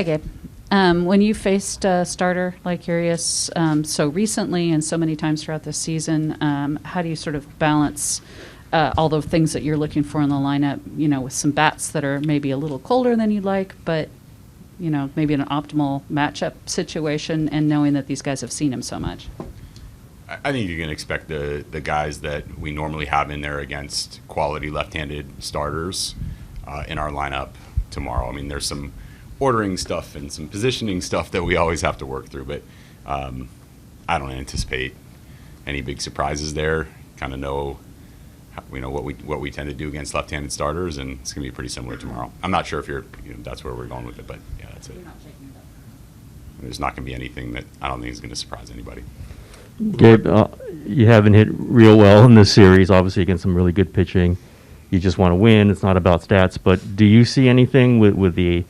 Hi, Gabe. When you faced a starter like Urias so recently and so many times throughout the season, how do you sort of balance all the things that you're looking for in the lineup, with some bats that are maybe a little colder than you'd like, but, maybe an optimal matchup situation, and knowing that these guys have seen him so much? I think you can expect the guys that we normally have in there against quality left-handed starters in our lineup tomorrow. I mean, there's some ordering stuff and some positioning stuff that we always have to work through, but I don't anticipate any big surprises there. Kind of know what we tend to do against left-handed starters, and it's going to be pretty similar tomorrow. I'm not sure if that's where we're going with it, but yeah, that's it. There's not going to be anything that I don't think is going to surprise anybody. Gabe, you haven't hit real well in this series, obviously against some really good pitching. You just want to win. It's not about stats, but do you see anything with the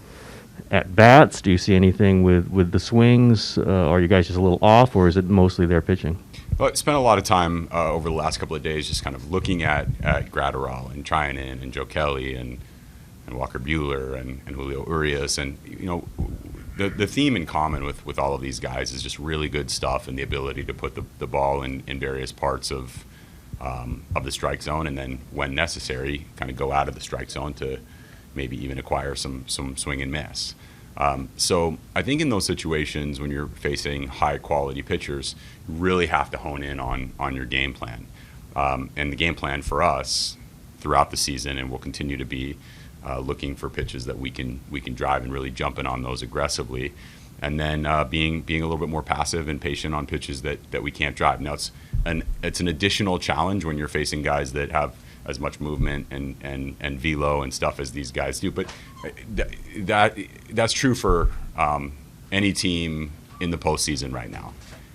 at-bats? Do you see anything with the swings? Are you guys just a little off, or is it mostly their pitching? Well, I spent a lot of time over the last couple of days just kind of looking at Gratterall and Trinan and Joe Kelly and Walker Buehler and Julio Urias, and the theme in common with all of these guys is just really good stuff and the ability to put the ball in various parts of the strike zone, and then when necessary, kind of go out of the strike zone to maybe even acquire some swing and miss. So I think in those situations when you're facing high quality pitchers, you really have to hone in on your game plan. And the game plan for us throughout the season, and will continue to be looking for pitches that we can drive and really jumping on those aggressively, and then being a little bit more passive and patient on pitches that we can't drive. Now it's an additional challenge when you're facing guys that have as much movement and velo and stuff as these guys do, but that's true for any team in the postseason right now.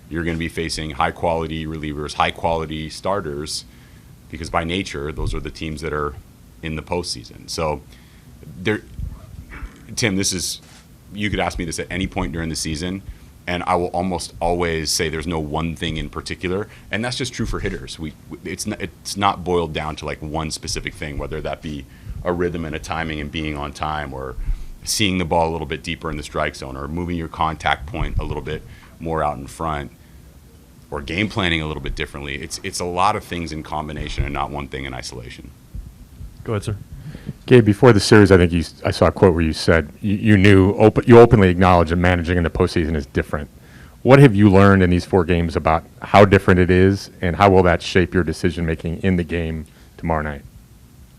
You're going to be facing high quality relievers, high quality starters, because by nature those are the teams that are in the postseason. So, Tim, you could ask me this at any point during the season, and I will almost always say there's no one thing in particular, and that's just true for hitters. It's not boiled down to like one specific thing, whether that be a rhythm and a timing and being on time, or seeing the ball a little bit deeper in the strike zone, or moving your contact point a little bit more out in front, or game planning a little bit differently. It's a lot of things in combination and not one thing in isolation. Go ahead, sir. Gabe, before the series, I think I saw a quote where you said you openly acknowledge that managing in the postseason is different. What have you learned in these 4 games about how different it is, and how will that shape your decision making in the game tomorrow night?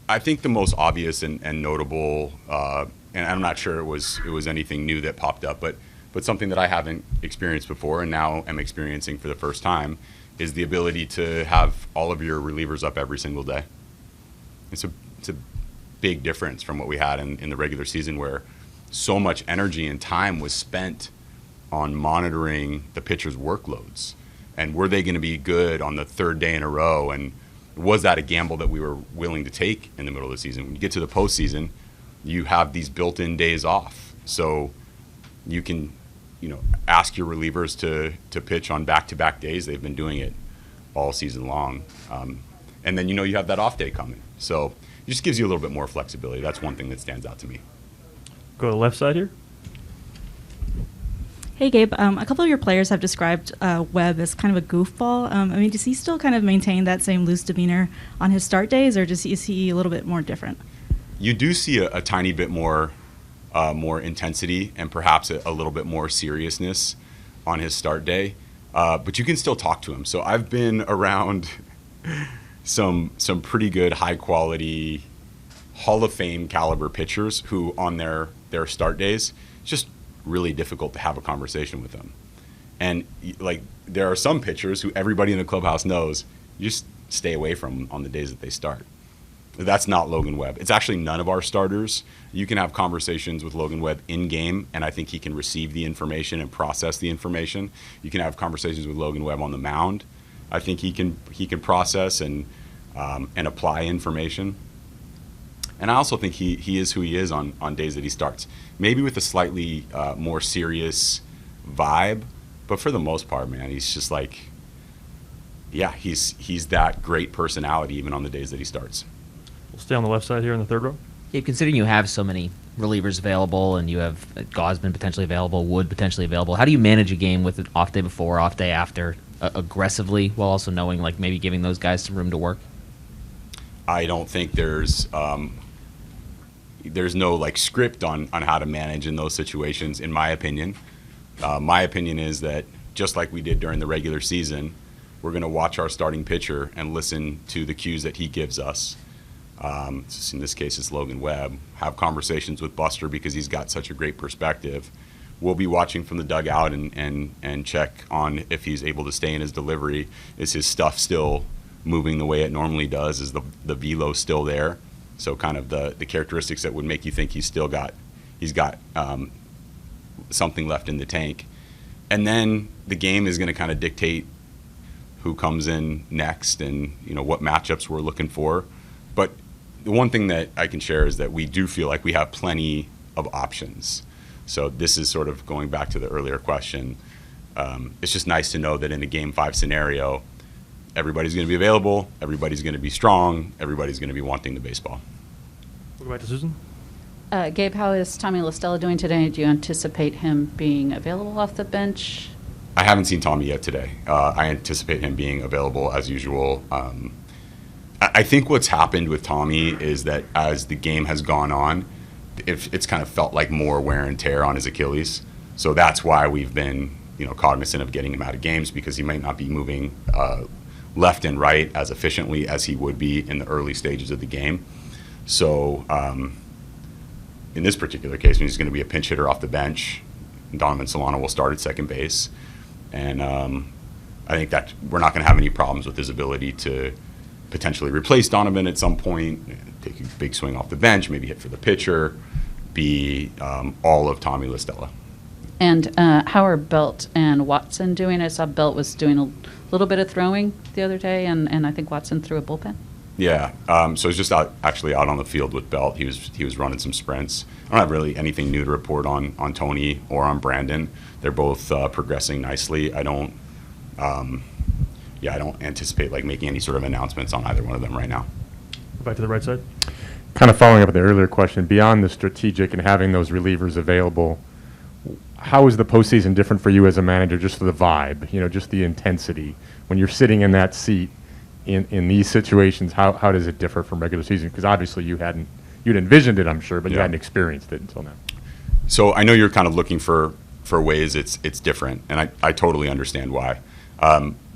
I think the most obvious and notable, and I'm not sure it was anything new that popped up, but something that I haven't experienced before and now am experiencing for the first time, is the ability to have all of your relievers up every single day. It's a big difference from what we had in the regular season, where so much energy and time was spent on monitoring the pitchers' workloads, and were they going to be good on the 3rd day in a row, and was that a gamble that we were willing to take in the middle of the season? When you get to the postseason, you have these built-in days off, so you can ask your relievers to pitch on back-to-back days. They've been doing it all season long, and then you have that off day coming, so it just gives you a little bit more flexibility. That's one thing that stands out to me. Go to the left side here. Hey, Gabe. A couple of your players have described Webb as kind of a goofball. Does he still kind of maintain that same loose demeanor on his start days, or is he a little bit more different? You do see a tiny bit more intensity and perhaps a little bit more seriousness on his start day, but you can still talk to him. So I've been around some pretty good, high-quality, Hall of Fame caliber pitchers who, on their start days, it's just really difficult to have a conversation with them. And there are some pitchers who everybody in the clubhouse knows you just stay away from on the days that they start. That's not Logan Webb. It's actually none of our starters. You can have conversations with Logan Webb in game, and I think he can receive the information and process the information. You can have conversations with Logan Webb on the mound. I think he can process and apply information. And I also think he is who he is on days that he starts. Maybe with a slightly more serious vibe, but for the most part, man, he's just he's that great personality even on the days that he starts. We'll stay on the left side here in the 3rd row. Yeah, considering you have so many relievers available, and you have Gosman potentially available, Wood potentially available. How do you manage a game with an off day before, off day after, aggressively, while also knowing, like, maybe giving those guys some room to work? I don't think there's no like script on how to manage in those situations, in my opinion. My opinion is that just like we did during the regular season, we're going to watch our starting pitcher and listen to the cues that he gives us. In this case, it's Logan Webb. Have conversations with Buster because he's got such a great perspective. We'll be watching from the dugout and check on if he's able to stay in his delivery. Is his stuff still moving the way it normally does? Is the velo still there? So kind of the characteristics that would make you think he's got something left in the tank. And then the game is going to kind of dictate who comes in next and what matchups we're looking for. But the one thing that I can share is that we do feel like we have plenty of options. So this is sort of going back to the earlier question. It's just nice to know that in a Game 5 scenario, everybody's going to be available, everybody's going to be strong, everybody's going to be wanting the baseball. We'll go back to Susan. Gabe, how is Tommy Lastella doing today? Do you anticipate him being available off the bench? I haven't seen Tommy yet today. I anticipate him being available as usual. I think what's happened with Tommy is that as the game has gone on, it's kind of felt like more wear and tear on his Achilles. So that's why we've been cognizant of getting him out of games, because he might not be moving left and right as efficiently as he would be in the early stages of the game. So in this particular case, he's going to be a pinch hitter off the bench. Donovan Solano will start at second base. And I think that we're not going to have any problems with his ability to potentially replace Donovan at some point, take a big swing off the bench, maybe hit for the pitcher, be all of Tommy Lastella. And how are Belt and Watson doing? I saw Belt was doing a little bit of throwing the other day, and I think Watson threw a bullpen. Yeah, so he's just out on the field with Belt. He was running some sprints. I don't have really anything new to report on Tony or on Brandon. They're both progressing nicely. I don't anticipate like making any sort of announcements on either one of them right now. Back to the right side. Kind of following up on the earlier question, beyond the strategic and having those relievers available, how is the postseason different for you as a manager, just for the vibe, just the intensity? When you're sitting in that seat in these situations, how does it differ from regular season? Because obviously you'd envisioned it, I'm sure, but you hadn't experienced it until now. So I know you're kind of looking for ways it's different, and I totally understand why.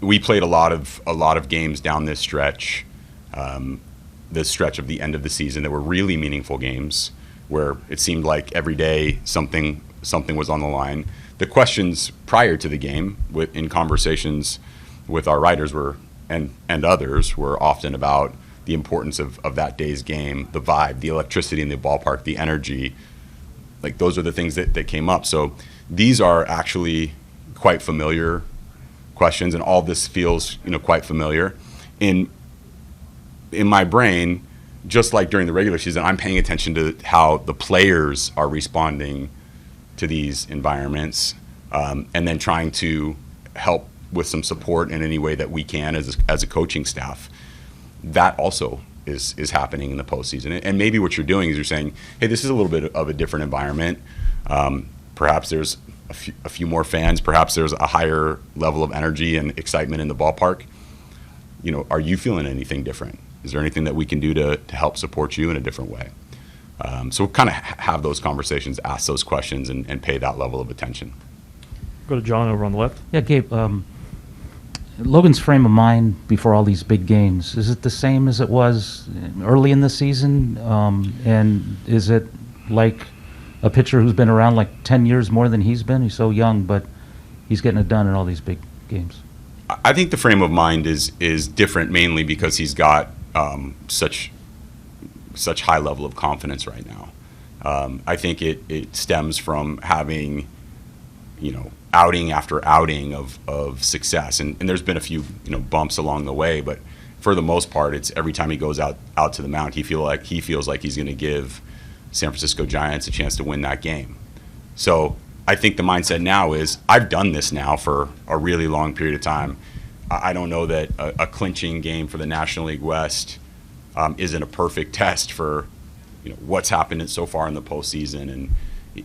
We played a lot of games down this stretch of the end of the season that were really meaningful games, where it seemed like every day something was on the line. The questions prior to the game, in conversations with our writers and others, were often about the importance of that day's game, the vibe, the electricity in the ballpark, the energy. Like, those are the things that came up. So these are actually quite familiar questions, and all this feels quite familiar. In my brain, just like during the regular season, I'm paying attention to how the players are responding to these environments, and then trying to help with some support in any way that we can as a coaching staff. That also is happening in the postseason. And maybe what you're doing is you're saying, hey, this is a little bit of a different environment. Perhaps there's a few more fans. Perhaps there's a higher level of energy and excitement in the ballpark. Are you feeling anything different? Is there anything that we can do to help support you in a different way? So we'll kind of have those conversations, ask those questions, and pay that level of attention. Go to John over on the left. Yeah, Gabe, Logan's frame of mind before all these big games, is it the same as it was early in the season? And is it like a pitcher who's been around like 10 years more than he's been? He's so young, but he's getting it done in all these big games. I think the frame of mind is different, mainly because he's got such high level of confidence right now. I think it stems from having, outing after outing of success, and there's been a few bumps along the way, but for the most part, it's every time he goes out to the mound, he feels like he's going to give San Francisco Giants a chance to win that game. So I think the mindset now is, I've done this now for a really long period of time. I don't know that a clinching game for the National League West isn't a perfect test for what's happened so far in the postseason, and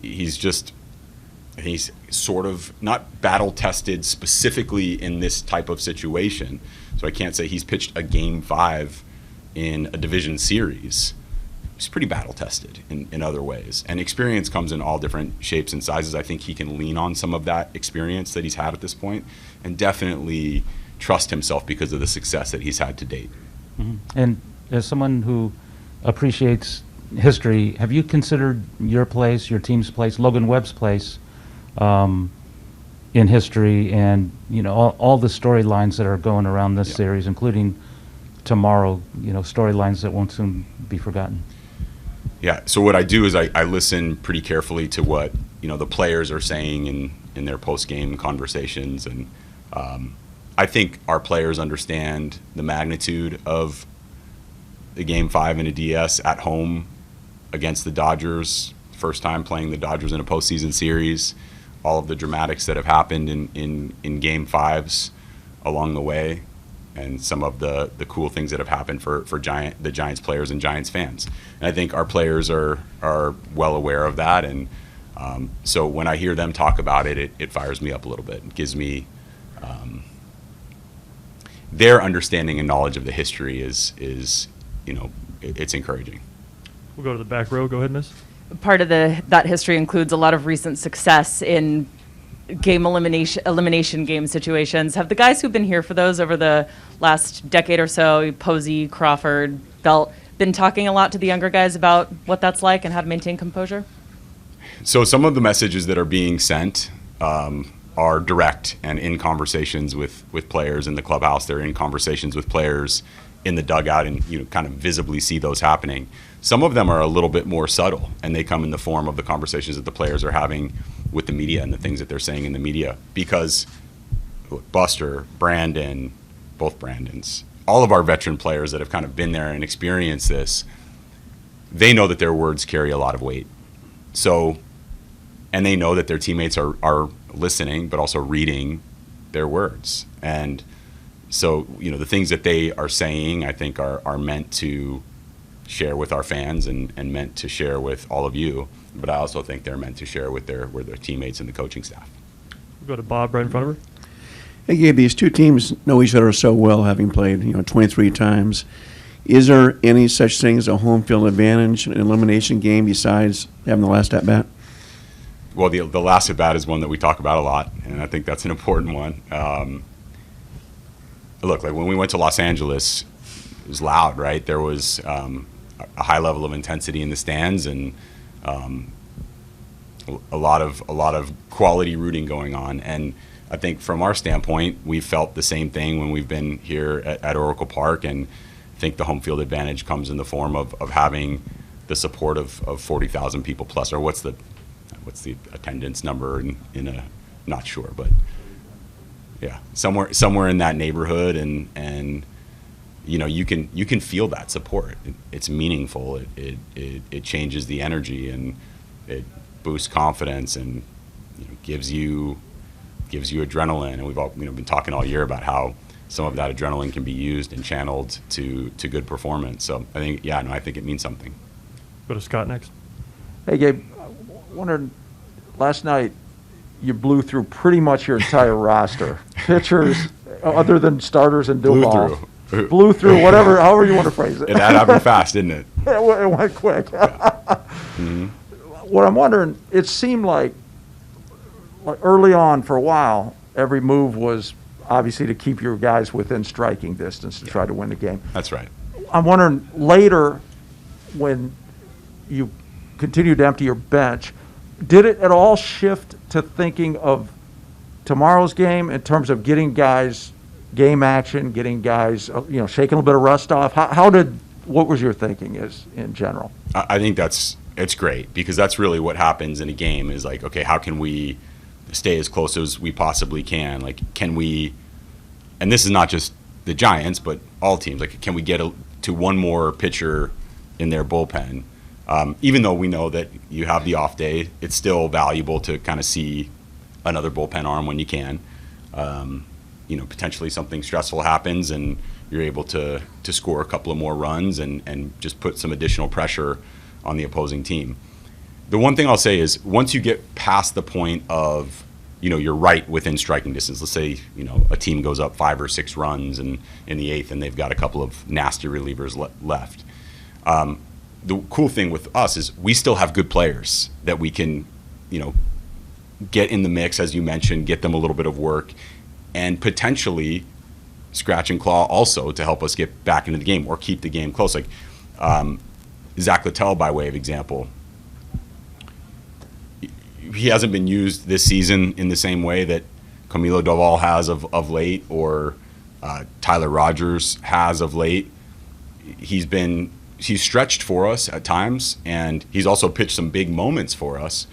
he's sort of not battle tested specifically in this type of situation. So I can't say he's pitched a game 5 in a division series. He's pretty battle tested in other ways, and experience comes in all different shapes and sizes. I think he can lean on some of that experience that he's had at this point, and definitely trust himself because of the success that he's had to date. Mm-hmm. And as someone who appreciates history, have you considered your place, your team's place, Logan Webb's place in history, and all the storylines that are going around this series, including tomorrow, storylines that won't soon be forgotten? Yeah, so what I do is I listen pretty carefully to what the players are saying in their post-game conversations, and I think our players understand the magnitude of the Game 5 in a DS at home against the Dodgers, first time playing the Dodgers in a postseason series, all of the dramatics that have happened in Game 5s along the way, and some of the cool things that have happened for the Giants players and Giants fans. And I think our players are well aware of that, and so when I hear them talk about it, it fires me up a little bit. It gives me their understanding and knowledge of the history is it's encouraging. We'll go to the back row. Go ahead, miss. Part of that history includes a lot of recent success in game elimination game situations. Have the guys who've been here for those over the last decade or so, Posey, Crawford, Belt, been talking a lot to the younger guys about what that's like and how to maintain composure? So some of the messages that are being sent are direct and in conversations with players in the clubhouse. They're in conversations with players in the dugout, and kind of visibly see those happening. Some of them are a little bit more subtle, and they come in the form of the conversations that the players are having with the media and the things that they're saying in the media. Because look, Buster, Brandon, both Brandons, all of our veteran players that have kind of been there and experienced this, they know that their words carry a lot of weight. So, and they know that their teammates are listening, but also reading their words. And so, the things that they are saying, I think, are meant to share with our fans and meant to share with all of you. But I also think they're meant to share with their teammates and the coaching staff. We'll go to Bob right in front of her. Hey, Gabe, these two teams know each other so well, having played 23 times. Is there any such thing as a home field advantage in an elimination game besides having the last at-bat? Well, the last at-bat is one that we talk about a lot, and I think that's an important one. Look, like when we went to Los Angeles, it was loud, right? There was a high level of intensity in the stands, and a lot of quality rooting going on. And I think from our standpoint, we felt the same thing when we've been here at Oracle Park, and I think the home field advantage comes in the form of having the support of 40,000 people plus, or what's the attendance number in a, not sure, but yeah, somewhere in that neighborhood, and you can feel that support. It's meaningful. It changes the energy, and it boosts confidence, and gives you adrenaline. And we've all been talking all year about how some of that adrenaline can be used and channeled to good performance. So I think I think it means something. Go to Scott next. Hey, Gabe, wondered, last night you blew through pretty much your entire roster. Pitchers, other than starters and Duval. Blew through, however you want to phrase it. That happened fast, didn't it? It went quick. Mm-hmm. What I'm wondering, it seemed like early on for a while, every move was obviously to keep your guys within striking distance to try to win the game. That's right. I'm wondering, later, when you continued to empty your bench, did it at all shift to thinking of tomorrow's game in terms of getting guys game action, getting guys, shaking a little bit of rust off? What was your thinking in general? I think it's great, because that's really what happens in a game is like, okay, how can we stay as close as we possibly can? Like, can we, and this is not just the Giants, but all teams, like, can we get to one more pitcher in their bullpen? Even though we know that you have the off day, it's still valuable to kind of see another bullpen arm when you can. Potentially something stressful happens and you're able to score a couple of more runs and just put some additional pressure on the opposing team. The one thing I'll say is once you get past the point of, you're right within striking distance. Let's say, a team goes up 5 or 6 runs in the 8th and they've got a couple of nasty relievers left. The cool thing with us is we still have good players that we can, get in the mix, as you mentioned, get them a little bit of work, and potentially scratch and claw also to help us get back into the game or keep the game close. Like Zach Lastella, by way of example, he hasn't been used this season in the same way that Camilo Doval has of late, or Tyler Rogers has of late. He's stretched for us at times, and he's also pitched some big moments for us.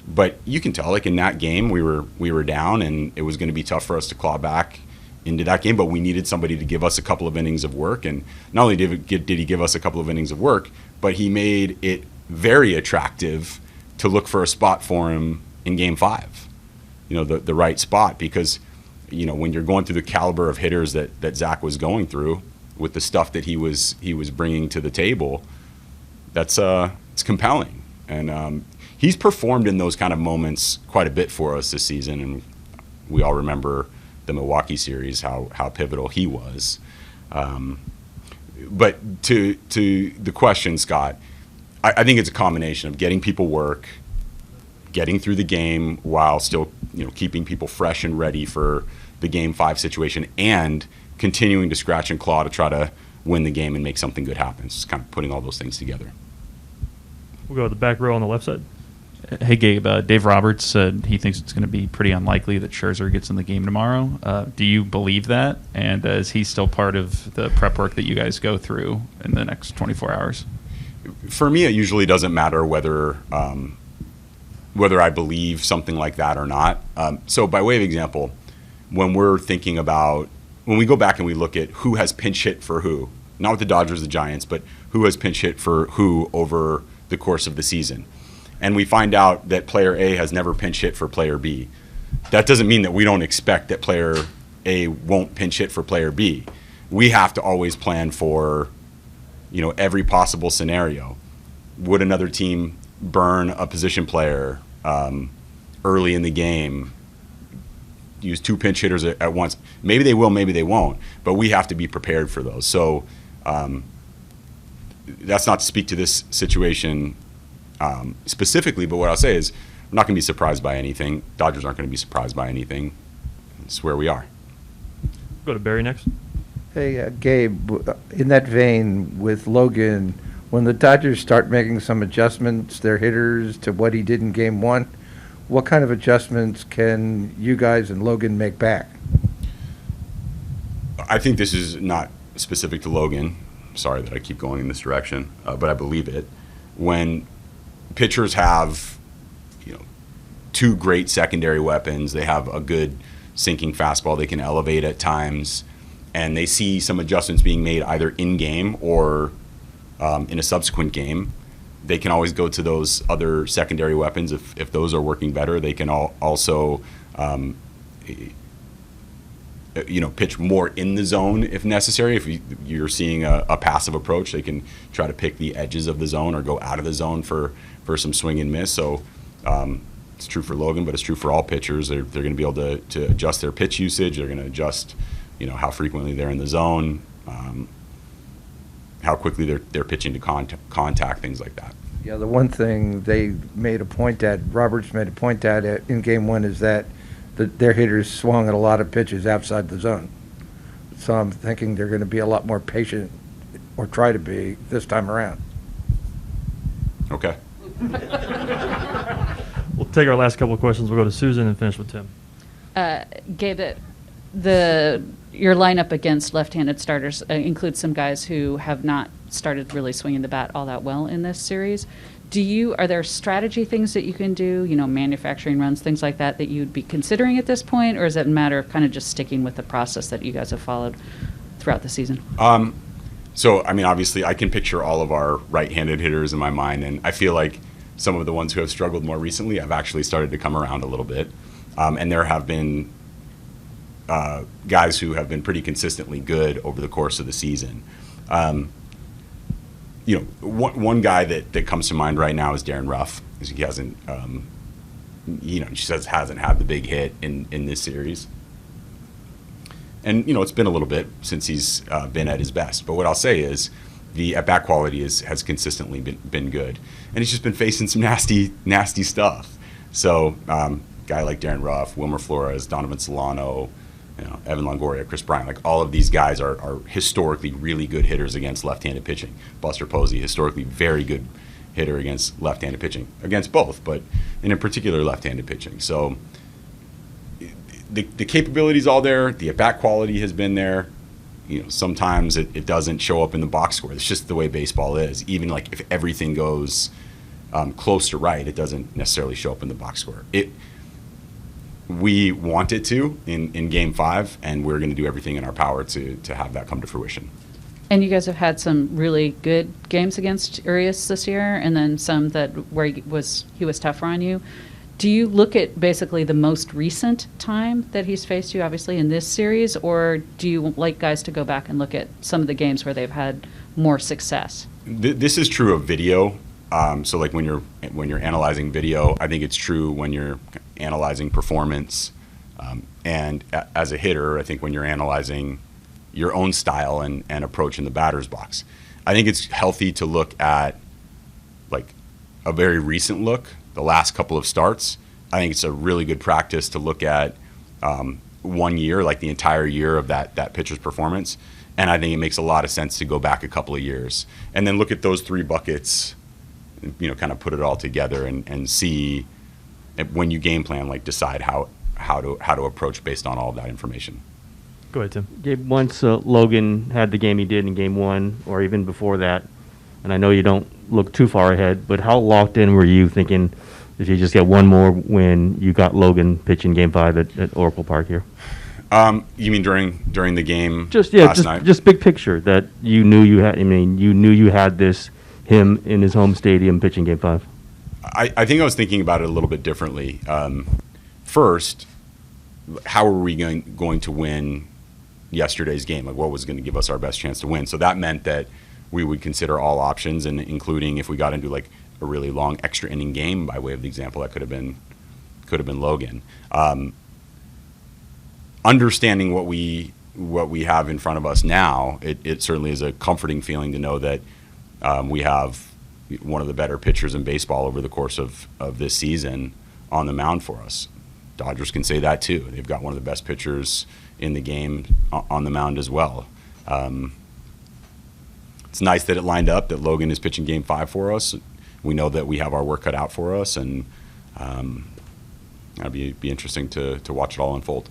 But you can tell, like in that game, we were down, and it was going to be tough for us to claw back into that game. But we needed somebody to give us a couple of innings of work, and not only did he give us a couple of innings of work, but he made it very attractive to look for a spot for him in Game 5. The right spot, because when you're going through the caliber of hitters that Zach was going through, with the stuff that he was bringing to the table, it's compelling. And he's performed in those kind of moments quite a bit for us this season, and we all remember the Milwaukee series, how pivotal he was. But to the question, Scott, I think it's a combination of getting people work, getting through the game while still keeping people fresh and ready for the Game 5 situation, and continuing to scratch and claw to try to win the game and make something good happen. It's kind of putting all those things together. We'll go to the back row on the left side. Hey, Gabe. Dave Roberts said he thinks it's going to be pretty unlikely that Scherzer gets in the game tomorrow. Do you believe that? And is he still part of the prep work that you guys go through in the next 24 hours? For me, it usually doesn't matter whether I believe something like that or not. So by way of example, when we go back and we look at who has pinch hit for who, not with the Dodgers, the Giants, but who has pinch hit for who over the course of the season, and we find out that player A has never pinch hit for player B, that doesn't mean that we don't expect that player A won't pinch hit for player B. We have to always plan for, every possible scenario. Would another team burn a position player early in the game, use 2 pinch hitters at once? Maybe they will, maybe they won't, but we have to be prepared for those. So that's not to speak to this situation specifically, but what I'll say is I'm not going to be surprised by anything. Dodgers aren't going to be surprised by anything. It's where we are. Go to Barry next. Hey, Gabe, in that vein with Logan, when the Dodgers start making some adjustments, their hitters, to what he did in Game 1, what kind of adjustments can you guys and Logan make back? I think this is not specific to Logan. Sorry that I keep going in this direction, but I believe it. When pitchers have, 2 great secondary weapons, they have a good sinking fastball they can elevate at times, and they see some adjustments being made either in-game or in a subsequent game, they can always go to those other secondary weapons. If those are working better, they can also pitch more in the zone if necessary. If you're seeing a passive approach, they can try to pick the edges of the zone or go out of the zone for some swing and miss. So it's true for Logan, but it's true for all pitchers. They're going to be able to adjust their pitch usage. They're going to adjust, how frequently they're in the zone, how quickly they're pitching to contact, things like that. Yeah, the one thing they made a point at, Roberts made a point at in Game 1, is that their hitters swung at a lot of pitches outside the zone. So I'm thinking they're going to be a lot more patient, or try to be, this time around. Okay. We'll take our last couple of questions. We'll go to Susan and finish with Tim. Gabe, your lineup against left-handed starters includes some guys who have not started really swinging the bat all that well in this series. Are there strategy things that you can do, manufacturing runs, things like that you'd be considering at this point, or is it a matter of kind of just sticking with the process that you guys have followed throughout the season? So, obviously, I can picture all of our right-handed hitters in my mind, and I feel like some of the ones who have struggled more recently have actually started to come around a little bit. And there have been guys who have been pretty consistently good over the course of the season. one guy that comes to mind right now is Darren Ruff. He hasn't, she says hasn't had the big hit in this series. And, it's been a little bit since he's been at his best. But what I'll say is the at-bat quality has consistently been good. And he's just been facing some nasty stuff. So guy like Darren Ruff, Wilmer Flores, Donovan Solano, Evan Longoria, Chris Bryant, like all of these guys are historically really good hitters against left-handed pitching. Buster Posey, historically very good hitter against left-handed pitching, against both, but in particular left-handed pitching. So the capability's all there. The at-bat quality has been there. Sometimes it doesn't show up in the box score. It's just the way baseball is. Even like if everything goes close to right, it doesn't necessarily show up in the box score. We want it to in Game 5, and we're going to do everything in our power to have that come to fruition. And you guys have had some really good games against Urias this year, and then some where he was tougher on you. Do you look at basically the most recent time that he's faced you, obviously in this series, or do you like guys to go back and look at some of the games where they've had more success? This is true of video. So like when you're analyzing video, I think it's true when you're analyzing performance, and as a hitter, I think when you're analyzing your own style and approach in the batter's box. I think it's healthy to look at like a very recent look, the last couple of starts. I think it's a really good practice to look at 1 year, like the entire year of that pitcher's performance. And I think it makes a lot of sense to go back a couple of years and then look at those three buckets, kind of put it all together and see when you game plan, like decide how to approach based on all of that information. Go ahead, Tim. Gabe, once Logan had the game he did in Game 1, or even before that, and I know you don't look too far ahead, but how locked in were you thinking if you just get one more win, you got Logan pitching Game 5 at Oracle Park here? You mean during the game last night? Just big picture that you knew you had. I mean, you knew you had him in his home stadium pitching Game 5. I think I was thinking about it a little bit differently. First, how are we going to win yesterday's game? Like, what was going to give us our best chance to win? So that meant that we would consider all options, and including if we got into like a really long extra inning game, by way of the example, that could have been Logan. Understanding what we have in front of us now, it certainly is a comforting feeling to know that we have one of the better pitchers in baseball over the course of this season on the mound for us. Dodgers can say that too. They've got one of the best pitchers in the game on the mound as well. It's nice that it lined up, that Logan is pitching Game 5 for us. We know that we have our work cut out for us, and it'll be interesting to watch it all unfold.